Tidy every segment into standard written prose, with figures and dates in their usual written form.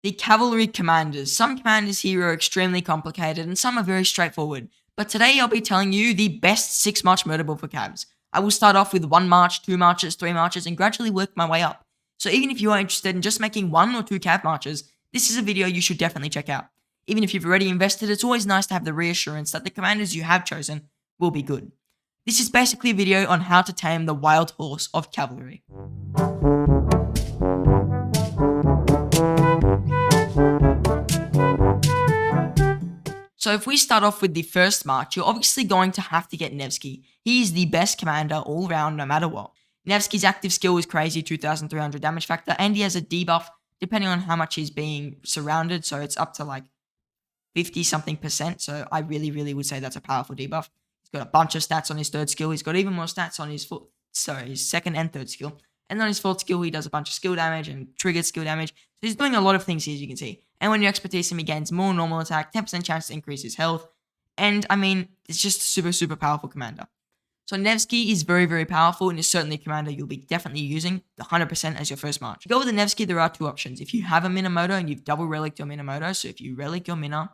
The Cavalry Commanders. Some commanders here are extremely complicated and some are very straightforward. But today I'll be telling you the best 6 march murder build for Cavs. I will start off with 1 march, 2 marches, 3 marches, and gradually work my way up. So even if you are interested in just making 1 or 2 Cav marches, this is a video you should definitely check out. Even if you've already invested, it's always nice to have the reassurance that the commanders you have chosen will be good. This is basically a video on how to tame the wild horse of cavalry. So if we start off with the first march, you're obviously going to have to get Nevsky. He is the best commander all round no matter what. Nevsky's active skill is crazy, 2300 damage factor, and he has a debuff depending on how much he's being surrounded, so it's up to like 50 something percent, so I really would say that's a powerful debuff. He's got a bunch of stats on his third skill, he's got even more stats on his his second and third skill, and on his fourth skill he does a bunch of skill damage and triggered skill damage, so he's doing a lot of things here as you can see. And when you expertise him, he gains more normal attack, 10% chance to increase his health, and I mean, it's just a super powerful commander. So Nevsky is very powerful and is certainly a commander you'll be definitely using 100% as your first march. To go with the Nevsky, there are 2 options. If you have a Minamoto and you've double relicked your Minamoto, so if you relic your Mina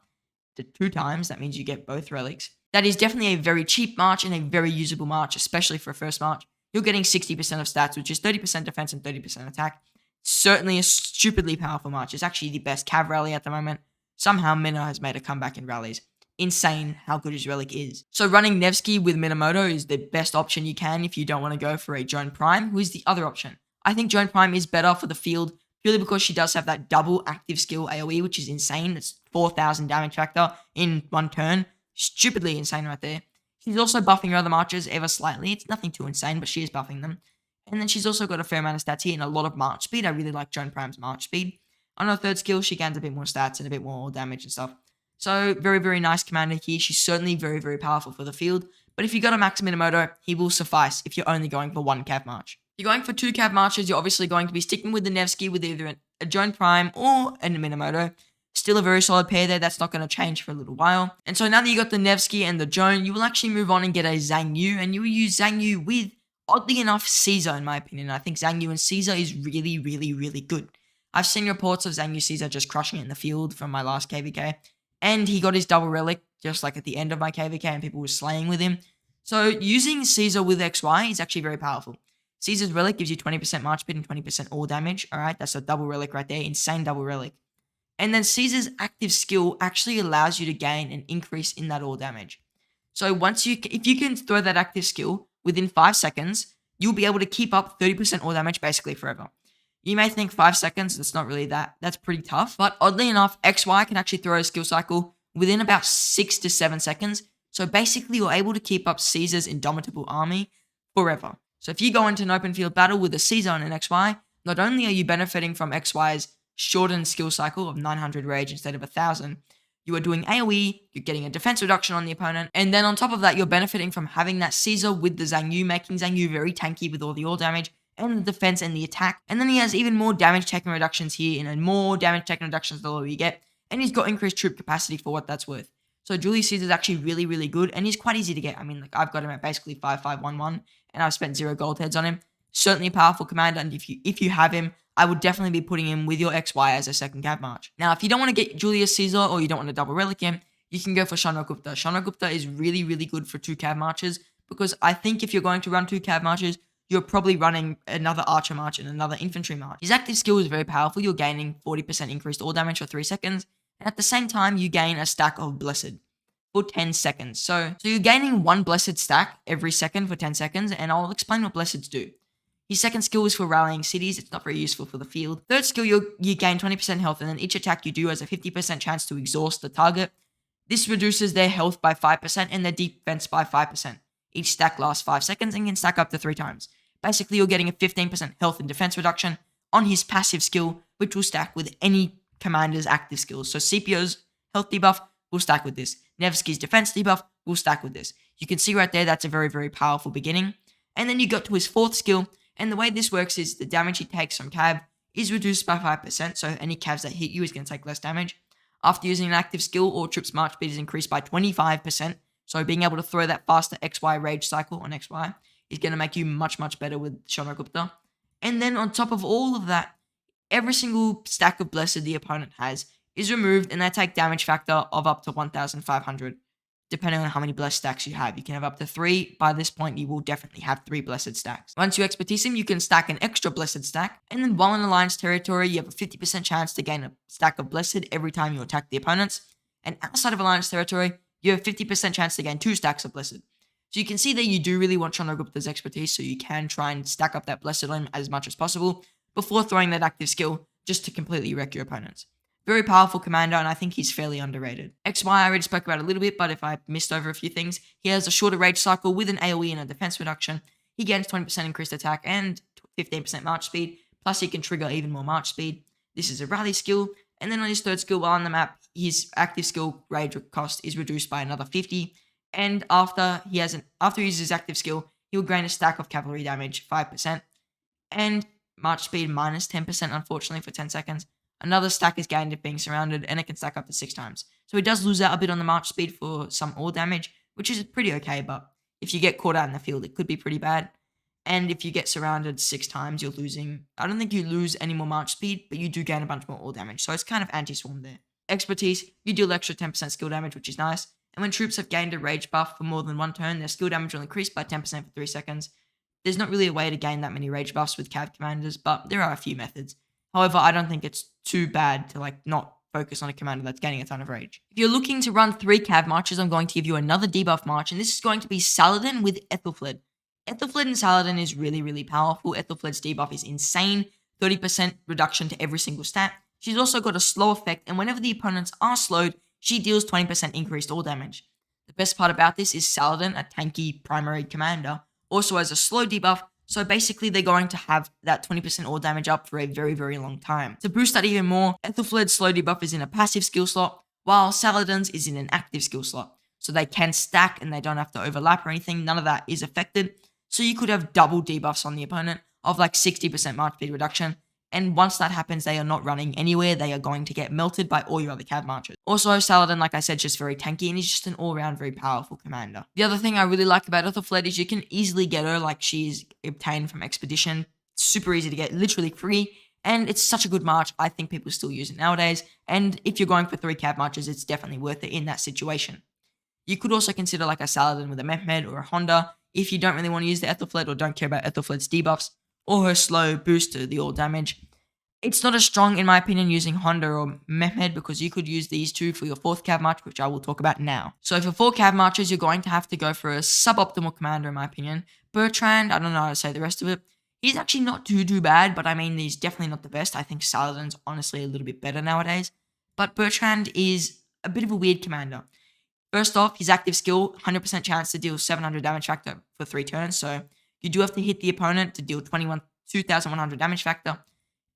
to 2 times, that means you get both relics. That is definitely a very cheap march and a very usable march, especially for a first march. You're getting 60% of stats, which is 30% defense and 30% attack. Certainly a stupidly powerful march. It's actually the best Cav rally at the moment. Somehow Mina has made a comeback in rallies. Insane how good his relic is. So running Nevsky with Minamoto is the best option you can if you don't want to go for a Joan Prime, who is the other option. I think Joan Prime is better for the field purely because she does have that double active skill AoE, which is insane. It's 4000 damage factor in 1 turn. Stupidly insane right there. She's also buffing her other marches ever slightly. It's nothing too insane, but she is buffing them. And then she's also got a fair amount of stats here and a lot of march speed. I really like Joan Prime's march speed. On her third skill, she gains a bit more stats and a bit more damage and stuff. So very nice commander here. She's certainly very powerful for the field. But if you got a max Minamoto, he will suffice if you're only going for 1 Cav march. If you're going for 2 Cav marches, you're obviously going to be sticking with the Nevsky with either a Joan Prime or a Minamoto. Still a very solid pair there. That's not going to change for a little while. And so now that you got the Nevsky and the Joan, you will actually move on and get a Zhang Yu. And you will use Zhang Yu with, oddly enough, Caesar in my opinion. I think Zhang Yu and Caesar is really good. I've seen reports of Zhang Yu Caesar just crushing it in the field from my last KVK. And he got his double relic just like at the end of my KVK and people were slaying with him. So using Caesar with XY is actually very powerful. Caesar's relic gives you 20% march speed and 20% all damage. Alright, that's a double relic right there. Insane double relic. And then Caesar's active skill actually allows you to gain an increase in that all damage. So if you can throw that active skill within 5 seconds, you'll be able to keep up 30% all damage basically forever. You may think 5 seconds, that's pretty tough. But oddly enough, XY can actually throw a skill cycle within about 6 to 7 seconds. So basically, you're able to keep up Caesar's indomitable army forever. So if you go into an open field battle with a Caesar and an XY, not only are you benefiting from XY's shortened skill cycle of 900 rage instead of 1000, you are doing AoE, you're getting a defense reduction on the opponent, and then on top of that, you're benefiting from having that Caesar with the Zhang Yu, making Zhang Yu very tanky with all the all damage, and the defense and the attack. And then he has even more damage taken reductions here, and more damage taken reductions the lower you get. And he's got increased troop capacity for what that's worth. So Julius Caesar is actually really good, and he's quite easy to get. I mean, like I've got him at basically 5511, and I've spent 0 gold heads on him. Certainly a powerful commander, and if you have him, I would definitely be putting him with your XY as a second Cav march. Now, if you don't want to get Julius Caesar or you don't want to double relic him, you can go for Chandragupta. Chandragupta is really good for 2 Cav marches, because I think if you're going to run 2 Cav marches, you're probably running another archer march and another infantry march. His active skill is very powerful. You're gaining 40% increased all damage for 3 seconds. And at the same time, you gain a stack of Blessed for 10 seconds. So you're gaining 1 Blessed stack every second for 10 seconds. And I'll explain what Blesseds do. His second skill is for rallying cities. It's not very useful for the field. Third skill, you gain 20% health. And then each attack you do has a 50% chance to exhaust the target. This reduces their health by 5% and their defense by 5%. Each stack lasts 5 seconds and can stack up to 3 times. Basically, you're getting a 15% health and defense reduction on his passive skill, which will stack with any commander's active skills. So Scipio's health debuff will stack with this. Nevsky's defense debuff will stack with this. You can see right there, that's a very powerful beginning. And then you got to his 4th skill, and the way this works is the damage he takes from Cav is reduced by 5%, so any Cavs that hit you is going to take less damage. After using an active skill, all troops' march speed is increased by 25%, so being able to throw that faster XY rage cycle on XY is going to make you much better with Chandragupta. And then on top of all of that, every single stack of Blessed the opponent has is removed, and they take damage factor of up to 1,500. Depending on how many blessed stacks you have. You can have up to 3. By this point, you will definitely have 3 blessed stacks. Once you expertise him, you can stack an extra blessed stack, and then while in alliance territory, you have a 50% chance to gain a stack of blessed every time you attack the opponents. And outside of alliance territory, you have a 50% chance to gain 2 stacks of blessed. So you can see that you do really want Chandragupta's expertise, so you can try and stack up that blessed on him as much as possible before throwing that active skill just to completely wreck your opponents. Very powerful commander, and I think he's fairly underrated. XY I already spoke about a little bit, but if I missed over a few things, he has a shorter rage cycle with an AoE and a defense reduction. He gains 20% increased attack and 15% march speed, plus he can trigger even more march speed. This is a rally skill, and then on his third skill while on the map, his active skill rage cost is reduced by another 50, and after he uses his active skill, he will gain a stack of cavalry damage, 5%, and march speed minus 10% unfortunately for 10 seconds. Another stack is gained if being surrounded, and it can stack up to 6 times. So he does lose out a bit on the march speed for some all damage, which is pretty okay, but if you get caught out in the field, it could be pretty bad. And if you get surrounded 6 times, you're losing. I don't think you lose any more march speed, but you do gain a bunch more all damage, so it's kind of anti-swarm there. Expertise, you deal extra 10% skill damage, which is nice. And when troops have gained a rage buff for more than one turn, their skill damage will increase by 10% for 3 seconds. There's not really a way to gain that many rage buffs with cav commanders, but there are a few methods. However, I don't think it's too bad to not focus on a commander that's gaining a ton of rage. If you're looking to run 3 cav marches, I'm going to give you another debuff march, and this is going to be Saladin with Ethelfled. Ethelfled and Saladin is really, really powerful. Ethelfled's debuff is insane, 30% reduction to every single stat. She's also got a slow effect, and whenever the opponents are slowed, she deals 20% increased all damage. The best part about this is Saladin, a tanky primary commander, also has a slow debuff, so basically they're going to have that 20% all damage up for a very, very long time. To boost that even more, Ethelfled's slow debuff is in a passive skill slot, while Saladin's is in an active skill slot. So they can stack and they don't have to overlap or anything, none of that is affected. So you could have double debuffs on the opponent of 60% march speed reduction, and once that happens, they are not running anywhere, they are going to get melted by all your other cav marchers. Also, Saladin, like I said, just very tanky, and he's just an all-round very powerful commander. The other thing I really like about Ethelfled is you can easily get her she's obtained from Expedition. It's super easy to get, literally free, and it's such a good march. I think people still use it nowadays, and if you're going for 3 cav marches, it's definitely worth it in that situation. You could also consider a Saladin with a Mehmed or a Honda if you don't really want to use the Ethelfled or don't care about Ethelfled's debuffs or her slow boost to the all damage. It's not as strong, in my opinion, using Honda or Mehmed because you could use these 2 for your 4th cav march, which I will talk about now. So for 4 cav marches, you're going to have to go for a suboptimal commander, in my opinion. Bertrand, I don't know how to say the rest of it. He's actually not too bad, but I mean, he's definitely not the best. I think Saladin's honestly a little bit better nowadays. But Bertrand is a bit of a weird commander. First off, his active skill, 100% chance to deal 700 damage factor for 3 turns, so you do have to hit the opponent to deal 2,100 damage factor.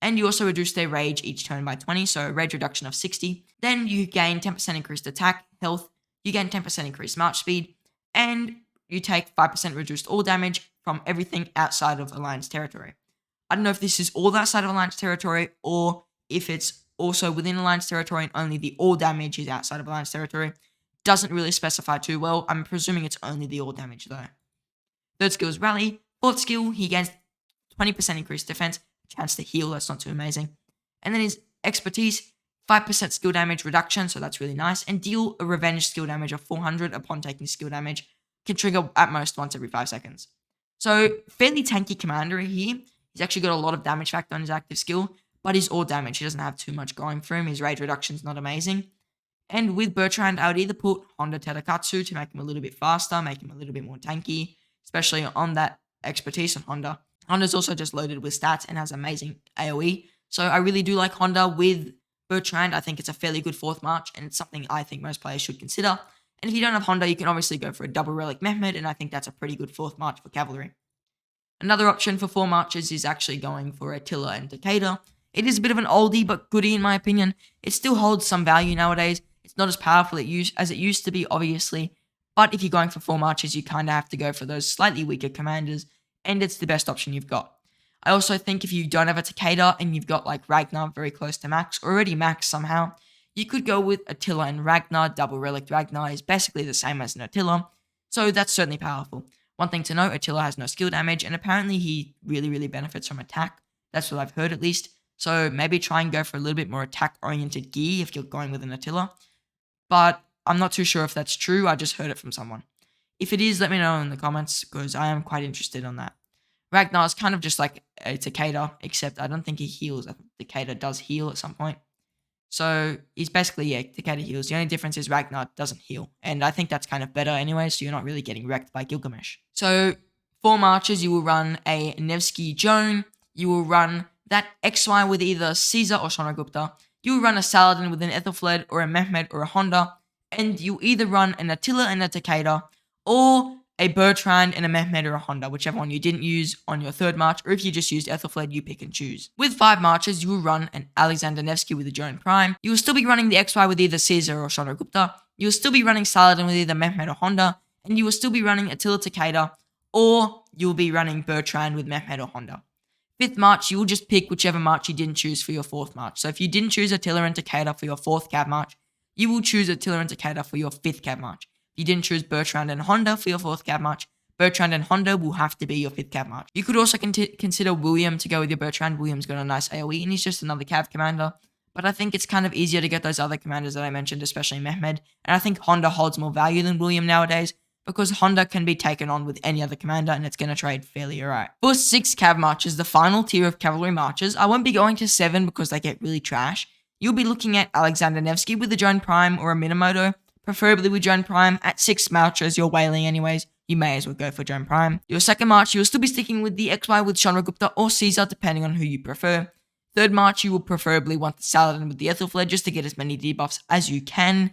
And you also reduce their rage each turn by 20, so a rage reduction of 60. Then you gain 10% increased attack, health, you gain 10% increased march speed, and you take 5% reduced all damage from everything outside of Alliance territory. I don't know if this is all outside of Alliance territory, or if it's also within Alliance territory and only the all damage is outside of Alliance territory. Doesn't really specify too well. I'm presuming it's only the all damage though. Third skill is Rally. 4th skill, he gains 20% increased defense, chance to heal, that's not too amazing. And then his Expertise, 5% skill damage reduction, so that's really nice, and deal a revenge skill damage of 400 upon taking skill damage, can trigger at most once every 5 seconds. So, fairly tanky commander here. He's actually got a lot of damage factor on his active skill, but he's all damage. He doesn't have too much going for him. His rage reduction's not amazing. And with Bertrand, I would either put Honda Tadakatsu to make him a little bit faster, make him a little bit more tanky, especially on that Expertise on Honda. Honda's also just loaded with stats and has amazing AoE. So I really do like Honda with Bertrand. I think it's a fairly good 4th march, and it's something I think most players should consider. And if you don't have Honda, you can obviously go for a double relic Mehmed, and I think that's a pretty good 4th march for Cavalry. Another option for 4 marches is actually going for Attila and Decatur. It is a bit of an oldie but goodie in my opinion. It still holds some value nowadays. It's not as powerful as it used to be, obviously. But if you're going for 4 marches, you kind of have to go for those slightly weaker commanders, and it's the best option you've got. I also think if you don't have a Takeda and you've got Ragnar very close to max, already max somehow, you could go with Attila and Ragnar. Double relic Ragnar is basically the same as an Attila, so that's certainly powerful. One thing to note, Attila has no skill damage, and apparently he really benefits from attack. That's what I've heard at least. So maybe try and go for a little bit more attack-oriented gear if you're going with an Attila. But I'm not too sure if that's true. I just heard it from someone. If it is, let me know in the comments because I am quite interested on that. Ragnar is kind of just like a Takeda, except I don't think he heals. I think Takeda does heal at some point. So he's basically, yeah, Takeda heals. The only difference is Ragnar doesn't heal. And I think that's kind of better anyway, so you're not really getting wrecked by Gilgamesh. So for marches, you will run a Nevsky Joan. You will run that XY with either Caesar or Chandragupta. You will run a Saladin with an Ethelfled or a Mehmed or a Honda. And you either run an Attila and a Takeda or a Bertrand and a Mehmed or a Honda, whichever one you didn't use on your third march, or if you just used Ethelfled, you pick and choose. With 5 marches, you will run an Alexander Nevsky with a Joan Prime. You will still be running the XY with either Caesar or Chandragupta. You will still be running Saladin with either Mehmed or Honda. And you will still be running Attila Takeda, or you will be running Bertrand with Mehmed or Honda. 5th march, you will just pick whichever march you didn't choose for your 4th march. So if you didn't choose Attila and Takeda for your 4th Cav march, you will choose Attila and Takeda for your 5th Cav march. If you didn't choose Bertrand and Honda for your 4th Cav march, Bertrand and Honda will have to be your 5th Cav march. You could also consider William to go with your Bertrand. William's got a nice AoE and he's just another Cav commander. But I think it's kind of easier to get those other commanders that I mentioned, especially Mehmed. And I think Honda holds more value than William nowadays because Honda can be taken on with any other commander and it's going to trade fairly alright. For 6 Cav marches, the final tier of cavalry marches, I won't be going to 7 because they get really trash. You'll be looking at Alexander Nevsky with a Joan Prime or a Minamoto, preferably with Joan Prime. At 6 marches, you're whaling anyways. You may as well go for Joan Prime. Your 2nd march, you'll still be sticking with the XY with Chandragupta or Caesar, depending on who you prefer. 3rd march, you will preferably want the Saladin with the Ethelfled just to get as many debuffs as you can.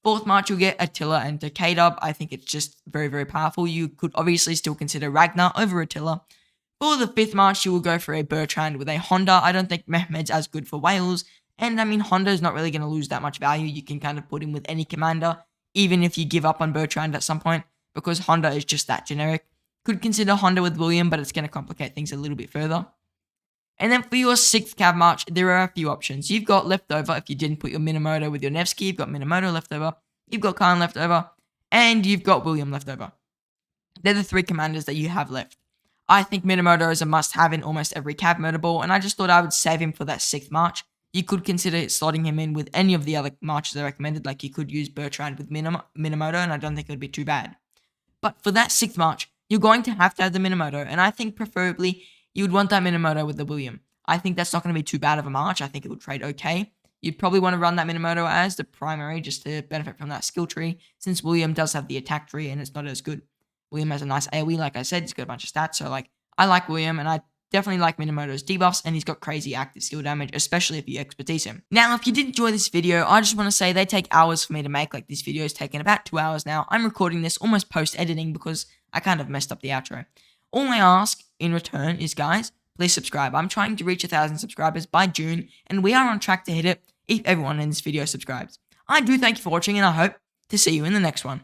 4th march, you'll get Attila and Takeda. I think it's just very, very powerful. You could obviously still consider Ragnar over Attila. For the 5th march, you will go for a Bertrand with a Honda. I don't think Mehmed's as good for Wales. And I mean, Honda is not really going to lose that much value. You can kind of put him with any commander, even if you give up on Bertrand at some point, because Honda is just that generic. Could consider Honda with William, but it's going to complicate things a little bit further. And then for your 6th Cav march, there are a few options. You've got leftover, if you didn't put your Minamoto with your Nevsky, you've got Minamoto leftover, you've got Khan leftover, and you've got William leftover. They're the 3 commanders that you have left. I think Minamoto is a must-have in almost every Cav murder ball, and I just thought I would save him for that 6th march. You could consider slotting him in with any of the other marches I recommended, like you could use Bertrand with Minamoto, and I don't think it would be too bad. But for that 6th march, you're going to have the Minamoto, and I think preferably you would want that Minamoto with the William. I think that's not going to be too bad of a march. I think it would trade okay. You'd probably want to run that Minamoto as the primary just to benefit from that skill tree, since William does have the attack tree and it's not as good. William has a nice AoE, like I said, he's got a bunch of stats, so I like William, and I definitely like Minamoto's debuffs, and he's got crazy active skill damage, especially if you expertise him. Now, if you did enjoy this video, I just want to say they take hours for me to make. Like, this video is taking about 2 hours now. I'm recording this almost post-editing because I kind of messed up the outro. All I ask in return is, guys, please subscribe. I'm trying to reach 1,000 subscribers by June, and we are on track to hit it if everyone in this video subscribes. I do thank you for watching, and I hope to see you in the next one.